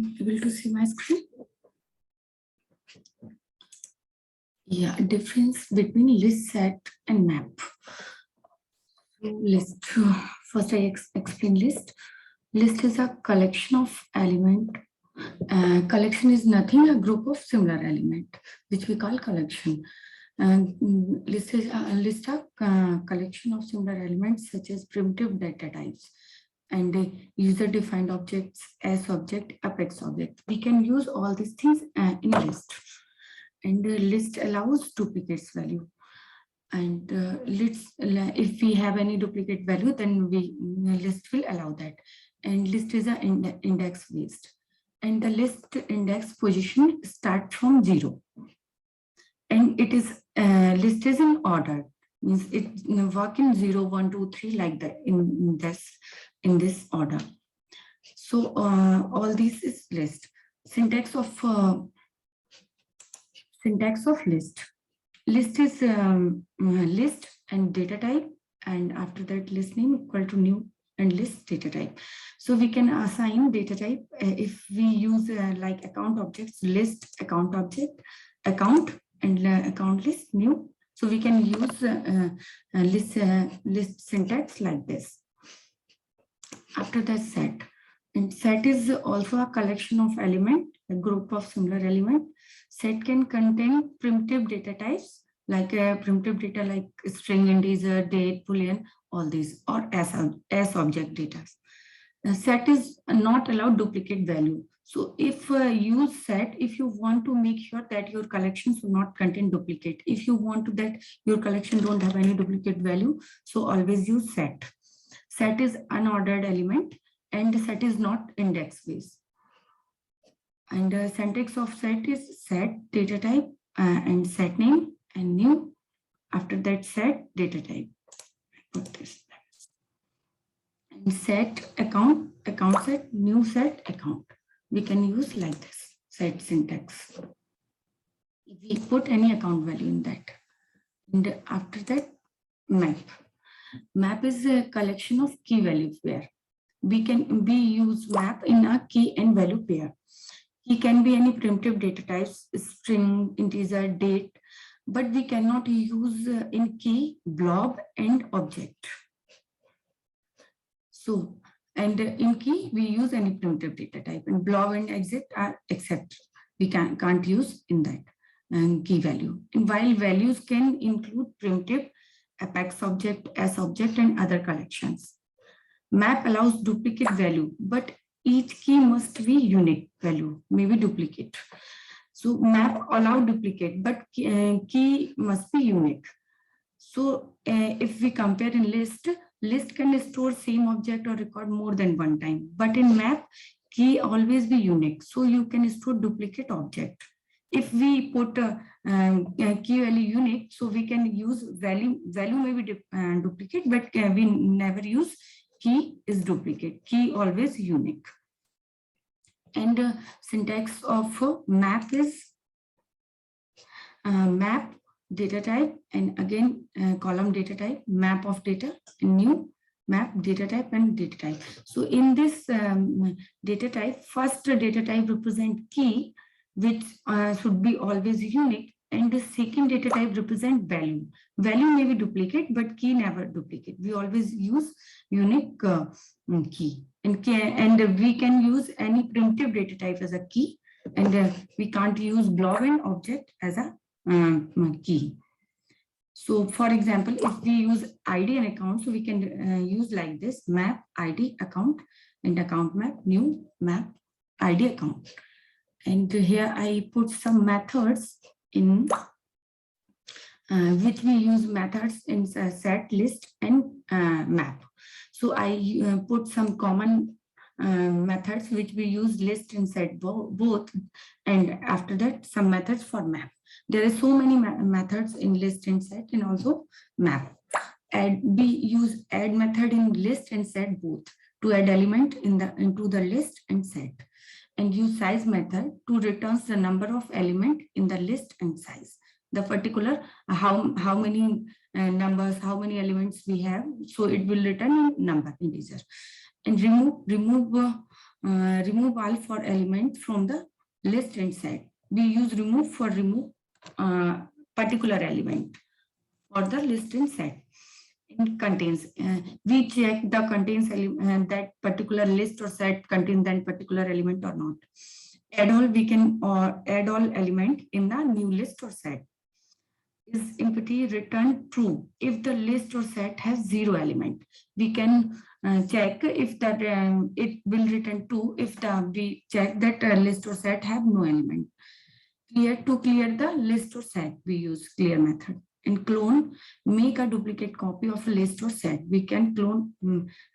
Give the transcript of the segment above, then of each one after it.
Able to see my screen? Yeah, difference between list, set, and map. List. First, I explain list. List is a collection of element. Collection is nothing, a group of similar element, which we call collection. And list is a collection of similar elements such as primitive data types and user-defined objects, as object, apex object. We can use all these things in a list. And the list allows duplicates value. And if we have any duplicate value, then list will allow that. And list is an index based. And the list index position start from 0. And it is list is in order. Means it work in 0, 1, 2, 3 like that in this order. So all this is list. Syntax of list. List is list and data type, and after that list name equal to new and list data type. So we can assign data type if we use like account objects, list account object, account and account list new. So we can use list syntax like this. After that set, and set is also a collection of element, a group of similar element. Set can contain primitive data types like primitive data like string, integer, date, boolean, all these, or as object data. Set is not allowed duplicate value. So if use set, if you want to make sure that your collections will not contain duplicate, if you want to that your collection don't have any duplicate value, so always use set. Set is unordered element and set is not index based. And the syntax of set is set data type and set name and new. After that set data type. Put this. And set account set, new set account. We can use like this set syntax. If we put any account value in that. And after that map. Map is a collection of key value pair. We use map in a key and value pair. Key can be any primitive data types, string, integer, date, but we cannot use in key blob and object. So, and in key we use any primitive data type, and blob and exit are except. We can't use in that key value. And while values can include primitive, apex object, as object, and other collections. Map allows duplicate value, but each key must be unique value, maybe duplicate. So map allow duplicate, but key must be unique. So if we compare in list can store same object or record more than one time, but in map, key always be unique. So you can store duplicate object. If we put key value unique, so we can use value may be duplicate, but we never use key is duplicate. Key always unique. And syntax of map is map data type, and again column data type, map of data, and new map data type and data type. So in this data type, first data type represent key, which should be always unique, and the second data type represent value. Value may be duplicate, but key never duplicate. We always use unique key. And we can use any primitive data type as a key, and we can't use blob and object as a key. So for example, if we use ID and account, so we can use like this: map ID account and account map, new map ID account. And here I put some methods in which we use methods in set, list, and map. So I put some common methods which we use list and set both, and after that some methods for map. There are so many methods in list and set, and also map. We use add method in list and set both to add element into the list and set, and use size method to return the number of element in the list and size. The particular how many numbers, how many elements we have, so it will return in number integer. And remove remove all for elements from the list and set. We use remove for remove particular element for the list and set. It contains, we check the contains that particular list or set contains that particular element or not. Add all, we can add all element in the new list or set. Is empty return true if the list or set has 0 element? We can check if that it will return true if we check that list or set have no element. To clear the list or set, we use clear method. And clone, make a duplicate copy of a list or set. We can clone,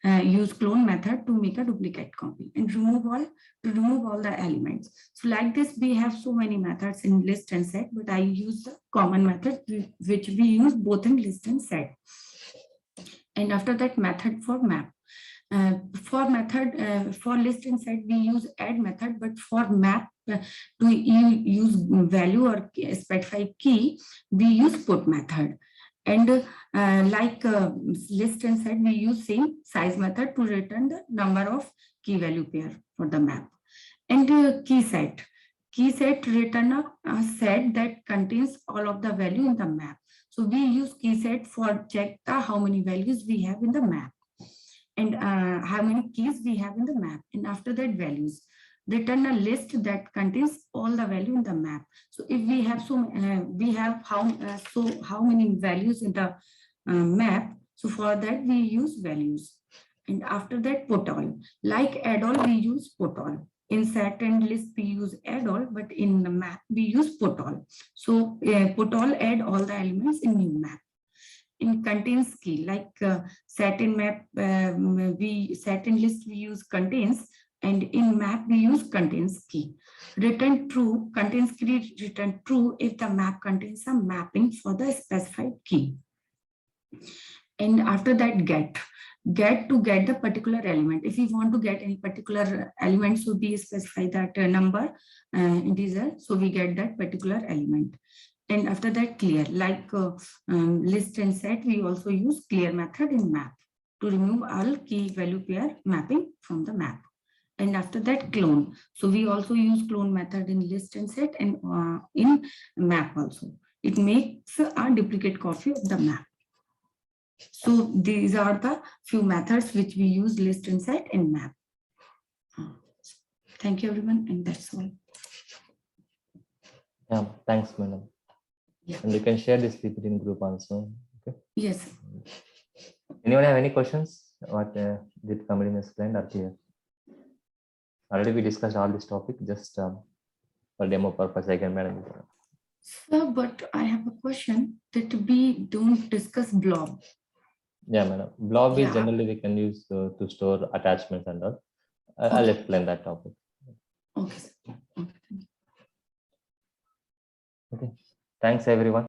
use clone method to make a duplicate copy. And remove all the elements. So like this, we have so many methods in list and set, but I use the common method which we use both in list and set. And after that, method for map. For list and set, we use add method, but for map, to use value or specify key, we use put method. And list and set, we use same size method to return the number of key value pair for the map. And key set return a set that contains all of the value in the map. So we use key set for check how many values we have in the map and how many keys we have in the map. And after that, values. Return a list that contains all the value in the map. So if we have how many values in the map. So for that we use values. And after that, put all. Like add all, we use put all. In set and list we use add all, but in the map we use put all. So put all, add all the elements in new map. In contains key, like set in map, set in list we use contains, and in map we use contains key. Return true, contains key return true if the map contains some mapping for the specified key. And after that, get to get the particular element. If we want to get any particular element, so we specify that number integer, so we get that particular element. And after that, clear, like list and set, we also use clear method in map to remove all key value pair mapping from the map. And after that, clone. So we also use clone method in list and set and in map also. It makes a duplicate copy of the map. So these are the few methods which we use list and set and map. Thank you, everyone, and that's all. Yeah, thanks, madam. Yeah. And you can share this PPT in group also. Okay. Yes. Anyone have any questions? What did Kamini explain or clear? Already we discussed all this topic, just for demo purpose again, madam. Sir, but I have a question that we don't discuss blob. Yeah, madam. Blob is generally we can use to store attachments and all. I'll explain that topic. Okay. Okay. Thanks, everyone.